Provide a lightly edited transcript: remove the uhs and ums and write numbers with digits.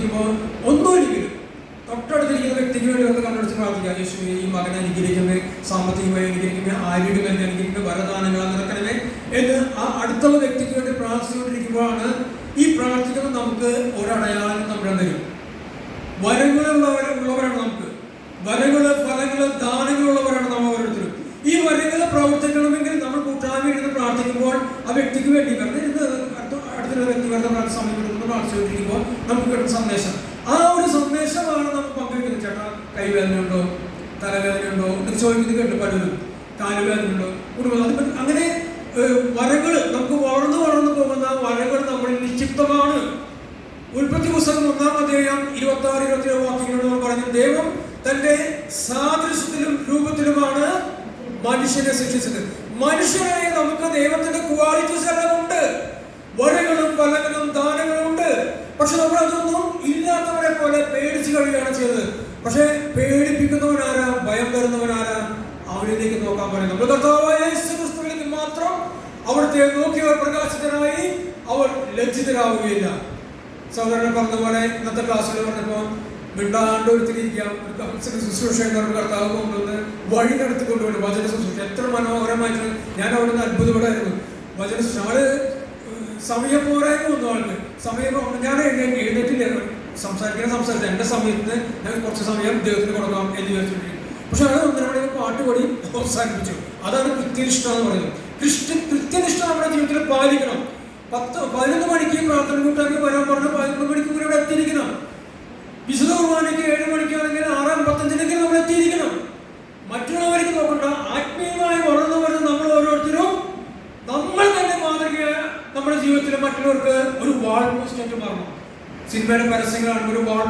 പ്രാർത്ഥിക്കുമ്പോൾ ഒന്നുമില്ലെങ്കിലും തൊട്ടടുത്തിരിക്കുന്ന വ്യക്തിക്ക് വേണ്ടി ഒന്ന് കണ്ടുപിടിച്ച് പ്രാർത്ഥിക്കാം. യേശുവേ, ഈ മകനെ അനുഗ്രഹിക്കണമേ, സാമ്പത്തികമായി അനുഗ്രഹിക്കണമേ, ആരോഗ്യമായി അനുഗ്രഹിക്കണമേ, വരദാനങ്ങൾ നിറക്കണമേ എന്ന് ആ അടുത്തുള്ള വ്യക്തിക്ക് വേണ്ടി പ്രാർത്ഥിച്ചുകൊണ്ടിരിക്കുമ്പോഴാണ് ഈ പ്രാർത്ഥിക്കുമ്പോൾ നമുക്ക് ഒരടയാളം നമ്മുടെ തരും. വരങ്ങളുള്ളവരാണ് നമുക്ക്. വരങ്ങള്, ഫലങ്ങള്, ദാനങ്ങളുള്ളവരാണ് നമ്മൾ ഓരോരുത്തരും. ഈ വരങ്ങള് പ്രവർത്തിക്കണമെങ്കിൽ നമ്മൾ കൂട്ടായ്മ ഇരുന്ന് പ്രാർത്ഥിക്കുമ്പോൾ ആ വ്യക്തിക്ക് വേണ്ടി വെറുതെ അടുത്തുള്ള വ്യക്തി വെറുതെ സമയം എടുക്കുന്ന പ്രാർത്ഥിച്ചുകൊണ്ടിരിക്കുമ്പോൾ നമുക്ക് കിട്ടുന്ന സന്ദേശം, ആ ഒരു സന്ദേശമാണ് നമ്മൾ പങ്കുവെക്കുന്നത്. ചേട്ടാ, കൈവേദന ഉണ്ടോ, തലവേദന ഉണ്ടോ എന്നൊക്കെ ചോദിക്കുന്നത് കേട്ടു പലരും. കാലുവേദന ഉണ്ടോ, കുടുംബം, അങ്ങനെ വരകള് നമുക്ക് വളർന്നു പോകുന്ന വരകൾ നമ്മളിൽ നിക്ഷിപ്തമാണ്. ഉൽപ്പത്തി പുസ്തകം 1-ാം അധ്യായം 26-27 വാക്യങ്ങളോട് നമ്മൾ പറഞ്ഞു, ദൈവം തന്റെ സാദൃശ്യത്തിലും രൂപത്തിലുമാണ് മനുഷ്യനെ സൃഷ്ടിച്ചത്. മനുഷ്യനായ നമുക്ക് ദൈവത്തിന്റെ ക്വാളിറ്റീസ് എല്ലാം ഉണ്ട്. വരകളും ഫലങ്ങളും ദാനങ്ങളും ഉണ്ട്. പക്ഷെ നമ്മൾ അതൊന്നും ഇല്ലാത്തവരെ പോലെ പേടിച്ചു കഴിയുകയാണ് ചെയ്തത്. പക്ഷെ പേടിപ്പിക്കുന്നവനാരാ, ഭയം വരുന്നവനാരാ, അവരിലേക്ക് നോക്കാൻ പറയും. നമ്മൾ കർത്താവായ യേശു ക്രിസ്തുവിലേക്ക് മാത്രം അവിടുത്തെ നോക്കിയവർ പ്രകാശിതരായി അവർ ലജ്ജിതരാവുകയില്ല. സഹോദരൻ പറഞ്ഞ പോലെ ഇന്നത്തെ ക്ലാസ്സിൽ പറഞ്ഞപ്പോൾ മിണ്ടാണ്ട് ഒരുത്തിരിക്കാം, ശുശ്രൂഷ കർത്താവ് കൊണ്ടുവന്ന് വഴി നടത്തിക്കൊണ്ടുപോയി വചന ശുശ്രൂഷ എത്ര മനോഹരമായിട്ട്. ഞാൻ അവിടെ നിന്ന് അത്ഭുതപ്പെടായിരുന്നു. വചന ശുശ്രൂഷ ആള് സമയം പോരായ്മ ഒന്നും ആൾക്ക് സമയം. ഞാൻ എഴുന്നേറ്റില്ല, സംസാരിച്ച എൻ്റെ സമയത്തിന് ഞാൻ കുറച്ച് സമയം ദൈവത്തിന് കൊടുക്കാം എന്ന് വിചാരിച്ചിട്ടിരിക്കും. പക്ഷെ അത് 1.5 മണി പാട്ട് പാടി അവസാനിപ്പിച്ചു. അതാണ് കൃത്യനിഷ്ഠ എന്ന് പറയുന്നത്. കൃത്യനിഷ്ഠ നമ്മുടെ ജീവിതത്തിൽ പാലിക്കണം. 11 മണിക്ക് പ്രാർത്ഥന കൂട്ടാക്കി വരാൻ പറഞ്ഞ 11 മണിക്ക് ഇവിടെ എത്തിയിരിക്കണം. വിശുദ്ധ കുർബാനയ്ക്ക് 7 മണിക്കാണെങ്കിൽ 6:55 നമ്മൾ എത്തിയിരിക്കണം. മറ്റുള്ളവർക്ക് നോക്കണ്ട. ആത്മീയമായി വളർന്നു വരുന്ന നമ്മൾ ഓരോരുത്തരും നമ്മൾ തന്നെ മാതൃക നമ്മുടെ ജീവിതത്തിൽ മറ്റുള്ളവർക്ക് ഒരു വാൾ പോസ്റ്റായിട്ട് മാറണം. സിനിമയുടെ പരസ്യങ്ങളാണ് ഒരു വാൾ